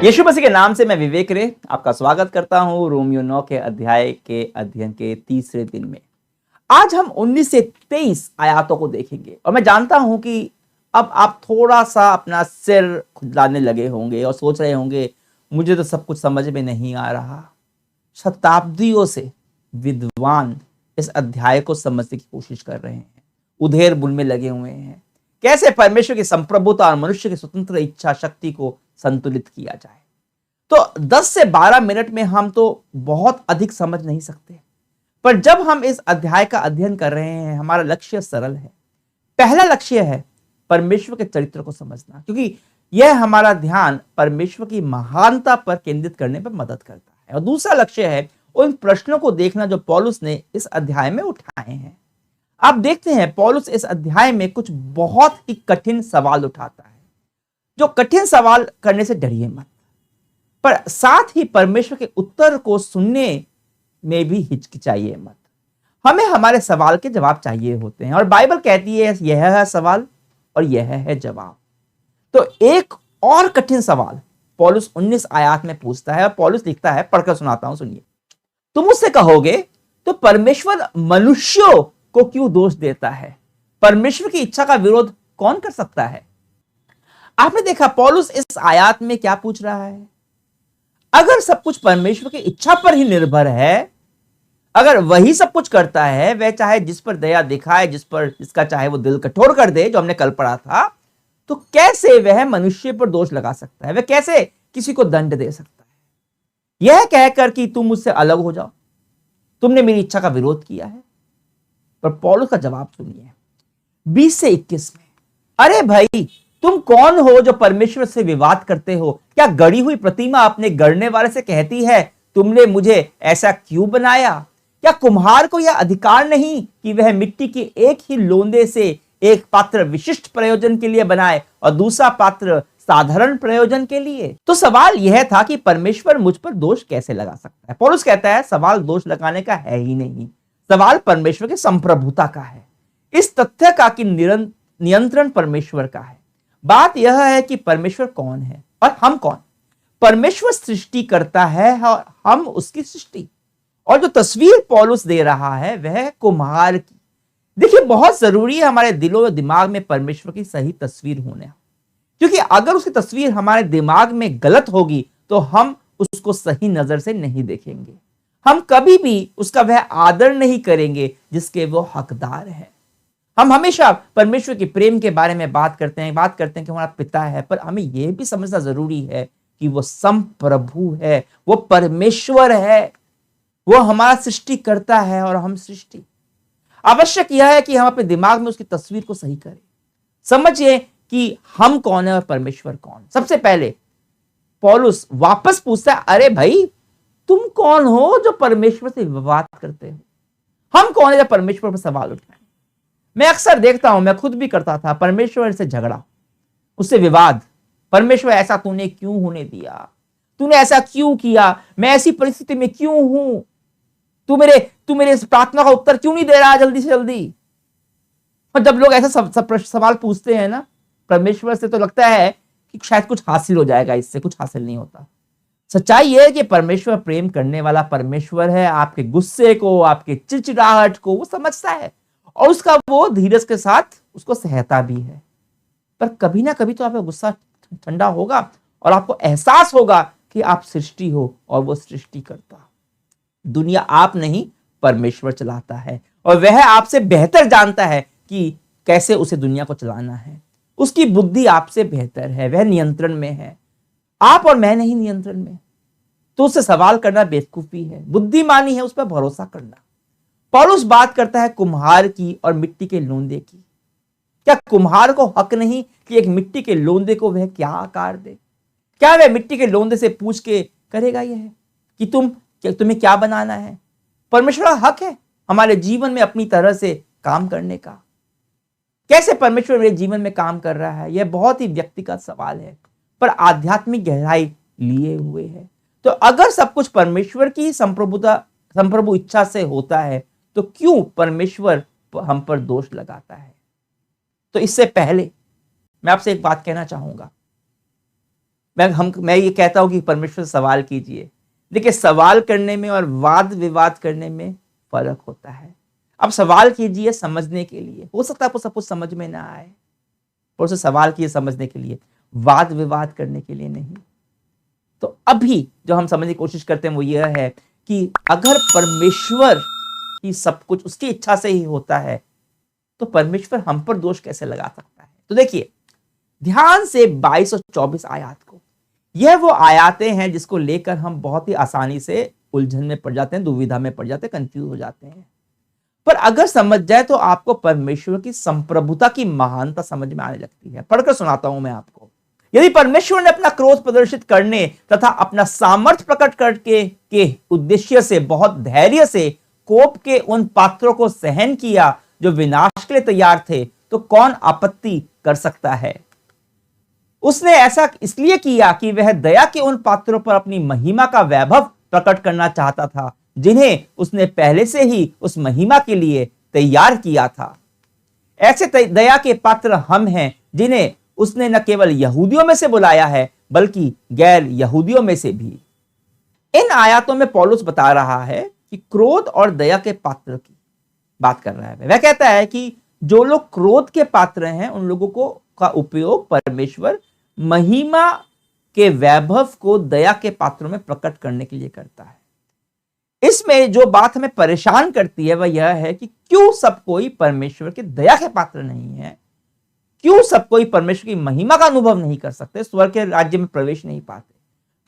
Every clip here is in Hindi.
यीशु मसीह के नाम से मैं विवेक रे आपका स्वागत करता हूं रोमियो 9 के अध्याय के अध्ययन के तीसरे दिन में। आज हम 19 से 23 आयातों को देखेंगे और मैं जानता हूं कि अब आप थोड़ा सा अपना सिर खुजलाने लगे होंगे और सोच रहे होंगे मुझे तो सब कुछ समझ में नहीं आ रहा। शताब्दियों से विद्वान इस अध्याय को समझने की कोशिश कर रहे हैं, उधेड़ बुन में लगे हुए हैं, कैसे परमेश्वर की संप्रभुता और मनुष्य की स्वतंत्र इच्छा शक्ति को संतुलित किया जाए। तो 10 से 12 मिनट में हम तो बहुत अधिक समझ नहीं सकते, पर जब हम इस अध्याय का अध्ययन कर रहे हैं हमारा लक्ष्य सरल है। पहला लक्ष्य है परमेश्वर के चरित्र को समझना, क्योंकि यह हमारा ध्यान परमेश्वर की महानता पर केंद्रित करने पर मदद करता है। और दूसरा लक्ष्य है उन प्रश्नों को देखना जो पौलुस ने इस अध्याय में उठाए हैं। आप देखते हैं पौलुस इस अध्याय में कुछ बहुत ही कठिन सवाल उठाता है। जो कठिन सवाल करने से डरिए मत, पर साथ ही परमेश्वर के उत्तर को सुनने में भी हिचकिचाइए मत। हमें हमारे सवाल के जवाब चाहिए होते हैं और बाइबल कहती है यह है सवाल और यह है जवाब। तो एक और कठिन सवाल पौलुस 19 आयत में पूछता है और पौलुस लिखता है, पढ़कर सुनाता हूं, सुनिए। तुम मुझसे कहोगे तो परमेश्वर मनुष्यों को क्यों दोष देता है? परमेश्वर की इच्छा का विरोध कौन कर सकता है? आपने देखा पौलुस इस आयत में क्या पूछ रहा है। अगर सब कुछ परमेश्वर की इच्छा पर ही निर्भर है, अगर वही सब कुछ करता है, वह चाहे जिस पर दया दिखाए, जिसका चाहे वो दिल कठोर कर दे, जो हमने कल पढ़ा था, तो कैसे वह मनुष्य पर दोष लगा सकता है? वह कैसे किसी को दंड दे सकता है यह कहकर कि तुम मुझसे अलग हो जाओ, तुमने मेरी इच्छा का विरोध किया है? पर पौलुस का जवाब सुनिए 20 से 21 में। अरे भाई, तुम कौन हो जो परमेश्वर से विवाद करते हो? क्या गढ़ी हुई प्रतिमा अपने गढ़ने वाले से कहती है तुमने मुझे ऐसा क्यों बनाया? क्या कुम्हार को यह अधिकार नहीं कि वह मिट्टी के एक ही लोंदे से एक पात्र विशिष्ट प्रयोजन के लिए बनाए और दूसरा पात्र साधारण प्रयोजन के लिए? तो सवाल यह था कि परमेश्वर मुझ पर दोष कैसे लगा सकता है। पौलुस कहता है सवाल दोष लगाने का है ही नहीं, सवाल परमेश्वर की संप्रभुता का है, इस तथ्य का कि नियंत्रण परमेश्वर का है। बात यह है कि परमेश्वर कौन है और हम कौन। परमेश्वर सृष्टि करता है और हम उसकी सृष्टि। और जो तस्वीर पौलुस दे रहा है वह कुम्हार की। देखिए, बहुत जरूरी है हमारे दिलों और दिमाग में परमेश्वर की सही तस्वीर होना, क्योंकि अगर उसकी तस्वीर हमारे दिमाग में गलत होगी तो हम उसको सही नजर से नहीं देखेंगे। हम कभी भी उसका वह आदर नहीं करेंगे जिसके वो हकदार है। हम हमेशा परमेश्वर के प्रेम के बारे में बात करते हैं कि हमारा पिता है, पर हमें यह भी समझना जरूरी है कि वो संप्रभु है, वो परमेश्वर है, वो हमारा सृष्टि करता है और हम सृष्टि। आवश्यक यह है कि हम अपने दिमाग में उसकी तस्वीर को सही करें। समझिए कि हम कौन है और परमेश्वर कौन। सबसे पहले पौलुस वापस पूछता है, अरे भाई, तुम कौन हो जो परमेश्वर से विवाद करते हो? हम कौन है जो परमेश्वर पर सवाल उठाए? मैं अक्सर देखता हूं, मैं खुद भी करता था, परमेश्वर से झगड़ा, उससे विवाद। परमेश्वर ऐसा तूने क्यों होने दिया? तूने ऐसा क्यों किया? मैं ऐसी परिस्थिति में क्यों हूं? तू मेरे इस प्रार्थना का उत्तर क्यों नहीं दे रहा जल्दी से जल्दी? और जब लोग ऐसा सवाल पूछते हैं ना परमेश्वर से, तो लगता है कि शायद कुछ हासिल हो जाएगा, इससे कुछ हासिल नहीं होता। सच्चाई यह है कि परमेश्वर प्रेम करने वाला परमेश्वर है। आपके गुस्से को, आपके चिड़चिड़ाहट को वो समझता है और उसका वो धीरज के साथ उसको सहता भी है। पर कभी ना कभी तो आपका गुस्सा ठंडा होगा और आपको एहसास होगा कि आप सृष्टि हो और वो सृष्टि करता। दुनिया आप नहीं, परमेश्वर चलाता है और वह आपसे बेहतर जानता है कि कैसे उसे दुनिया को चलाना है। उसकी बुद्धि आपसे बेहतर है, वह नियंत्रण में है, आप और मैं नहीं नियंत्रण में। तो उससे सवाल करना बेवकूफी है, बुद्धिमानी है उस पर भरोसा करना। पौलुस बात करता है कुम्हार की और मिट्टी के लोंदे की। क्या कुम्हार को हक नहीं कि एक मिट्टी के लोंदे को वह क्या आकार दे? क्या वह मिट्टी के लोंदे से पूछ के करेगा यह कि तुम्हें क्या बनाना है? परमेश्वर का हक है हमारे जीवन में अपनी तरह से काम करने का। कैसे परमेश्वर मेरे जीवन में काम कर रहा है, यह बहुत ही व्यक्तिगत सवाल है, पर आध्यात्मिक गहराई लिए हुए है। तो अगर सब कुछ परमेश्वर की संप्रभु इच्छा से होता है, तो क्यों परमेश्वर हम पर दोष लगाता है? तो इससे पहले मैं आपसे एक बात कहना चाहूंगा। मैं ये कहता हूं कि परमेश्वर से सवाल कीजिए। देखिए, सवाल करने में और वाद विवाद करने में फर्क होता है। अब सवाल कीजिए समझने के लिए, हो सकता है आपको सब कुछ समझ में ना आए, और उसे सवाल कीजिए समझने के लिए, वाद विवाद करने के लिए नहीं। तो अभी जो हम समझने की कोशिश करते हैं वो यह है कि अगर परमेश्वर की सब कुछ उसकी इच्छा से ही होता है तो परमेश्वर हम पर दोष कैसे लगा सकता है। तो देखिए ध्यान से 22 और 24 आयत को, यह वो आयातें हैं जिसको लेकर हम बहुत ही आसानी से उलझन में पड़ जाते हैं, दुविधा में पड़ जाते हैं, कंफ्यूज हो जाते हैं। पर अगर समझ जाए तो आपको परमेश्वर की संप्रभुता की महानता समझ में आने लगती है। पढ़कर सुनाता हूं मैं आपको। यदि परमेश्वर ने अपना क्रोध प्रदर्शित करने तथा अपना सामर्थ्य प्रकट करके के उद्देश्य से बहुत धैर्य से कोप के उन पात्रों को सहन किया जो विनाश के लिए तैयार थे, तो कौन आपत्ति कर सकता है। उसने ऐसा इसलिए किया कि वह दया के उन पात्रों पर अपनी महिमा का वैभव प्रकट करना चाहता था जिन्हें उसने पहले से ही उस महिमा के लिए तैयार किया था। ऐसे दया के पात्र हम हैं जिन्हें उसने न केवल यहूदियों में से बुलाया है बल्कि गैर यहूदियों में से भी। इन आयतों में पौलुस बता रहा है कि क्रोध और दया के पात्र की बात कर रहा है। वह कहता है कि जो लोग क्रोध के पात्र हैं उन लोगों को का उपयोग परमेश्वर महिमा के वैभव को दया के पात्रों में प्रकट करने के लिए करता है। इसमें जो बात हमें परेशान करती है वह यह है कि क्यों सब कोई परमेश्वर के दया के पात्र नहीं है, क्यों सब कोई परमेश्वर की महिमा का अनुभव नहीं कर सकते, स्वर्ग के राज्य में प्रवेश नहीं पाते।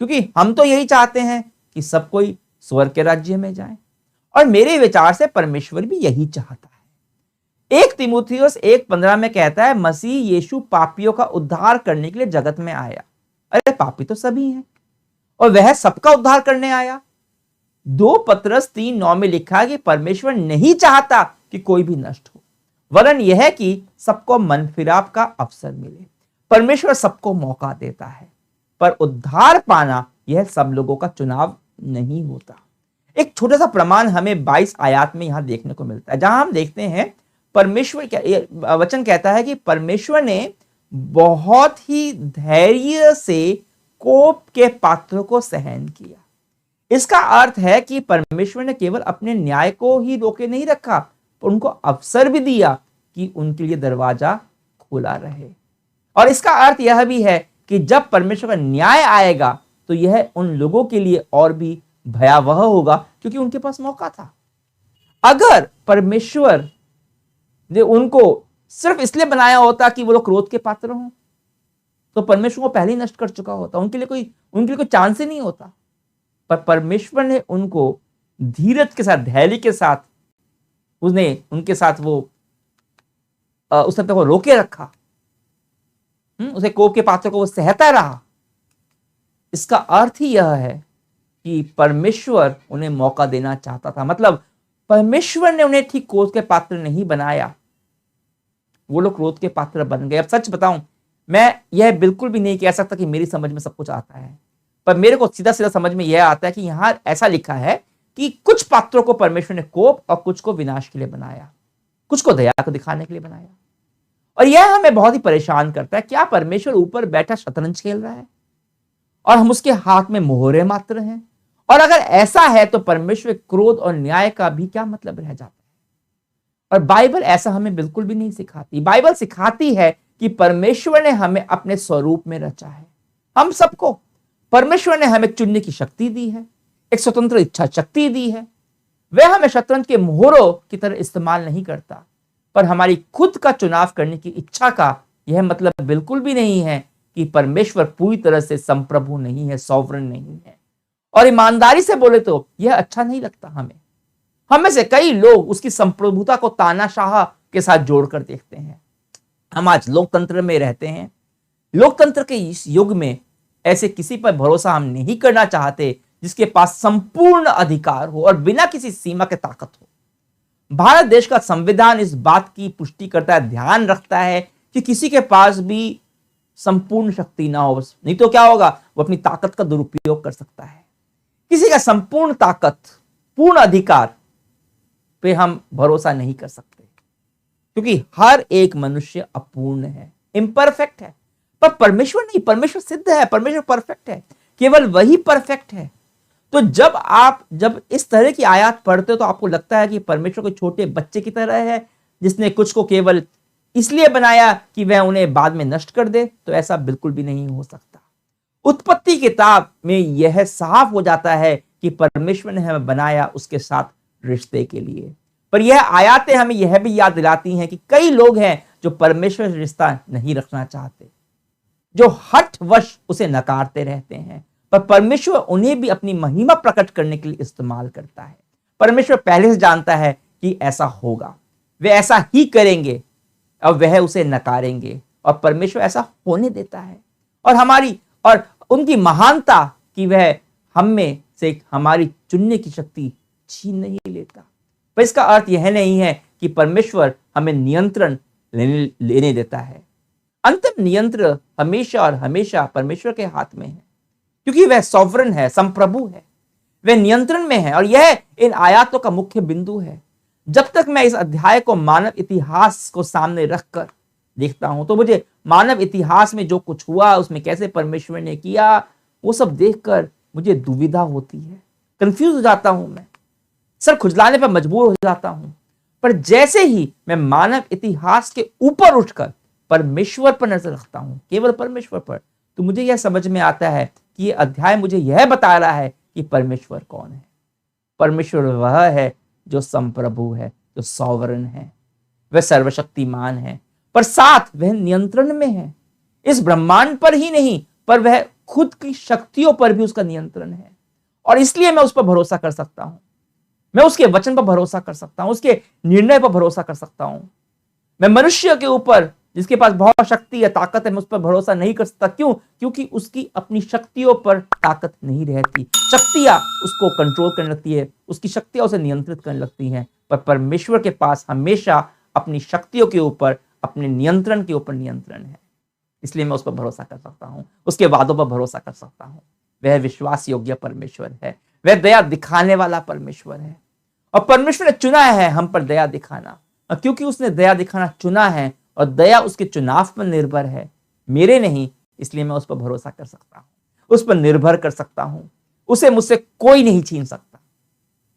क्योंकि हम तो यही चाहते हैं कि सब कोई स्वर्ग के राज्य में जाए, और मेरे विचार से परमेश्वर भी यही चाहता है। 1 तीमुथियुस 1:15 में कहता है, मसीह यीशु पापियों का उद्धार करने के लिए जगत में आया। अरे पापी तो सभी हैं और वह सबका उद्धार करने आया। 2 पतरस 3:9 में लिखा है कि परमेश्वर नहीं चाहता कि कोई भी नष्ट हो, वरन यह है कि सबको मन फिराव का अवसर मिले। परमेश्वर सबको मौका देता है, पर उद्धार पाना यह सब लोगों का चुनाव नहीं होता। एक छोटा सा प्रमाण हमें 22 आयत में यहां देखने को मिलता है, जहां हम देखते हैं परमेश्वर वचन कहता है कि परमेश्वर ने बहुत ही धैर्य से कोप के पात्रों को सहन किया। इसका अर्थ है कि परमेश्वर ने केवल अपने न्याय को ही रोके नहीं रखा, पर उनको अवसर भी दिया कि उनके लिए दरवाजा खुला रहे। और इसका अर्थ यह भी है कि जब परमेश्वर का न्याय आएगा तो यह उन लोगों के लिए और भी भयावह होगा, क्योंकि उनके पास मौका था। अगर परमेश्वर ने उनको सिर्फ इसलिए बनाया होता कि वो लोग क्रोध के पात्र हों, तो परमेश्वर को पहले ही नष्ट कर चुका होता, उनके लिए कोई चांस ही नहीं होता। पर परमेश्वर ने उनको धीरज के साथ, धैर्य के साथ उसने उनके साथ वो उस तक वो रोके रखा, उसे कोप के पात्र को वो सहता रहा। इसका अर्थ ही यह है कि परमेश्वर उन्हें मौका देना चाहता था। मतलब परमेश्वर ने उन्हें ठीक क्रोध के पात्र नहीं बनाया, वो लोग क्रोध के पात्र बन गए। अब सच बताऊं, मैं यह बिल्कुल भी नहीं कह सकता कि मेरी समझ में सब कुछ आता है, पर मेरे को सीधा सीधा समझ में यह आता है कि यहां ऐसा लिखा है कि कुछ पात्रों को परमेश्वर ने कोप और कुछ को विनाश के लिए बनाया, कुछ को दया को दिखाने के लिए बनाया। और यह हमें बहुत ही परेशान करता है। क्या परमेश्वर ऊपर बैठा शतरंज खेल रहा है और हम उसके हाथ में मोहरे मात्र हैं? और अगर ऐसा है तो परमेश्वर क्रोध और न्याय का भी क्या मतलब रह जाता है? और बाइबल ऐसा हमें बिल्कुल भी नहीं सिखाती। बाइबल सिखाती है कि परमेश्वर ने हमें अपने स्वरूप में रचा है। हम सबको परमेश्वर ने हमें चुनने की शक्ति दी है, एक स्वतंत्र इच्छा शक्ति दी है। वह हमें शतरंज के मोहरों की तरह इस्तेमाल नहीं करता, पर हमारी खुद का चुनाव करने की इच्छा का यह मतलब बिल्कुल भी नहीं है कि परमेश्वर पूरी तरह से संप्रभु नहीं है, सॉवरन नहीं है। और ईमानदारी से बोले तो यह अच्छा नहीं लगता हमें। हमें से कई लोग उसकी संप्रभुता को तानाशाह के साथ जोड़कर देखते हैं। हम आज लोकतंत्र में रहते हैं। लोकतंत्र के इस युग में ऐसे किसी पर भरोसा हम नहीं करना चाहते जिसके पास संपूर्ण अधिकार हो और बिना किसी सीमा के ताकत हो। भारत देश का संविधान इस बात की पुष्टि करता है, ध्यान रखता है कि किसी के पास भी संपूर्ण शक्ति ना हो, नहीं तो क्या होगा, वो अपनी ताकत का दुरुपयोग कर सकता है। किसी का संपूर्ण ताकत, पूर्ण अधिकार पे हम भरोसा नहीं कर सकते, क्योंकि हर एक मनुष्य अपूर्ण है, इम्परफेक्ट है। पर परमेश्वर नहीं, परमेश्वर सिद्ध है, परमेश्वर परफेक्ट है, केवल वही परफेक्ट है। तो जब इस तरह की आयत पढ़ते हो तो आपको लगता है कि परमेश्वर कोई छोटे बच्चे की तरह है जिसने कुछ को केवल इसलिए बनाया कि वह उन्हें बाद में नष्ट कर दे। तो ऐसा बिल्कुल भी नहीं हो सकता। उत्पत्ति किताब में यह साफ हो जाता है कि परमेश्वर ने हमें बनाया उसके साथ रिश्ते के लिए। पर यह आयतें हमें यह भी याद दिलाती हैं कि कई लोग हैं जो परमेश्वर से रिश्ता नहीं रखना चाहते, जो हठवश उसे नकारते रहते हैं। पर परमेश्वर उन्हें भी अपनी महिमा प्रकट करने के लिए इस्तेमाल करता है। परमेश्वर पहले से जानता है कि ऐसा होगा, वे ऐसा ही करेंगे और वह उसे नकारेंगे, और परमेश्वर ऐसा होने देता है। और उनकी महानता कि वह हम में से हमारी चुनने की शक्ति छीन नहीं लेता। पर इसका अर्थ यह नहीं है कि परमेश्वर हमें नियंत्रण लेने देता है। अंतिम नियंत्रण हमेशा और हमेशा परमेश्वर के हाथ में है, क्योंकि वह सॉवरन है, संप्रभु है, वह नियंत्रण में है। और यह इन आयतों का मुख्य बिंदु है। जब तक मैं इस अध्याय को मानव इतिहास को सामने रखकर देखता हूं तो मुझे मानव इतिहास में जो कुछ हुआ, उसमें कैसे परमेश्वर ने किया, वो सब देखकर मुझे दुविधा होती है, कंफ्यूज हो जाता हूं, मैं सर खुजलाने पर मजबूर हो जाता हूं। पर जैसे ही मैं मानव इतिहास के ऊपर उठकर परमेश्वर पर नजर रखता हूं, केवल परमेश्वर पर, तो मुझे यह समझ में आता है कि यह अध्याय मुझे यह बता रहा है कि परमेश्वर कौन है। परमेश्वर वह है जो संप्रभु है, जो सॉवरन है, वह सर्वशक्तिमान है, पर साथ वह नियंत्रण में है। इस ब्रह्मांड पर ही नहीं, पर वह खुद की शक्तियों पर भी उसका नियंत्रण है। और इसलिए मैं उस पर भरोसा कर सकता हूं, मैं उसके वचन पर भरोसा कर सकता हूं, उसके निर्णय पर भरोसा कर सकता हूं। मैं मनुष्य के ऊपर, जिसके पास बहुत शक्ति या ताकत है, मैं उस पर भरोसा नहीं कर सकता। क्यों? क्योंकि उसकी अपनी शक्तियों पर ताकत नहीं रहती। शक्तियां उसको कंट्रोल करने लगती है, उसकी शक्तियां उसे नियंत्रित करने लगती हैं। पर परमेश्वर के पास हमेशा अपनी शक्तियों के ऊपर, अपने नियंत्रण के ऊपर नियंत्रण है। इसलिए मैं उस पर भरोसा कर सकता हूं, उसके वादों पर भरोसा कर सकता हूं। वह विश्वास योग्य परमेश्वर है, वह दया दिखाने वाला परमेश्वर है। और परमेश्वर ने चुना है हम पर दया दिखाना, और क्योंकि उसने दया दिखाना चुना है और दया उसके चुनाव पर निर्भर है, मेरे नहीं, इसलिए मैं उस पर भरोसा कर सकता हूं, उस पर निर्भर कर सकता हूं। उसे मुझसे कोई नहीं छीन सकता।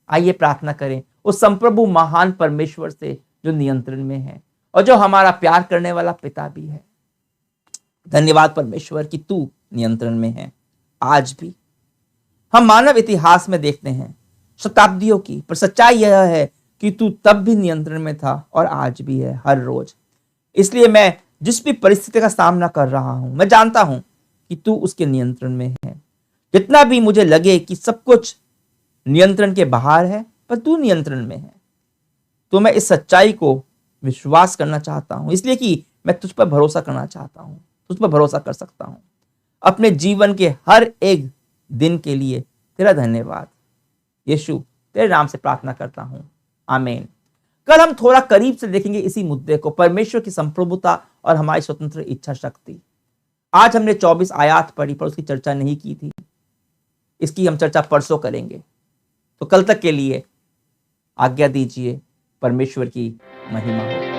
आइए प्रार्थना करें उस संप्रभु महान परमेश्वर से जो नियंत्रण में है और जो हमारा प्यार करने वाला पिता भी है। धन्यवाद परमेश्वर कि तू नियंत्रण में है। आज भी हम मानव इतिहास में देखते हैं शताब्दियों की, पर सच्चाई यह है कि तू तब भी नियंत्रण में था और आज भी है, हर रोज। इसलिए मैं जिस भी परिस्थिति का सामना कर रहा हूं, मैं जानता हूं कि तू उसके नियंत्रण में है। जितना भी मुझे लगे कि सब कुछ नियंत्रण के बाहर है, पर तू नियंत्रण में है, तो मैं इस सच्चाई को विश्वास करना चाहता हूं, इसलिए कि मैं तुझ पर भरोसा करना चाहता हूं, तुझ पर भरोसा कर सकता हूं। अपने जीवन के हर एक दिन के लिए तेरा धन्यवाद यीशु, तेरे नाम से प्रार्थना करता हूं, आमीन। कल हम थोड़ा करीब से देखेंगे इसी मुद्दे को, परमेश्वर की संप्रभुता और हमारी स्वतंत्र इच्छा शक्ति। आज हमने 24 आयत पढ़ी, पर उसकी चर्चा नहीं की थी। इसकी हम चर्चा परसों करेंगे। तो कल तक के लिए आज्ञा दीजिए। परमेश्वर की महिमा हो।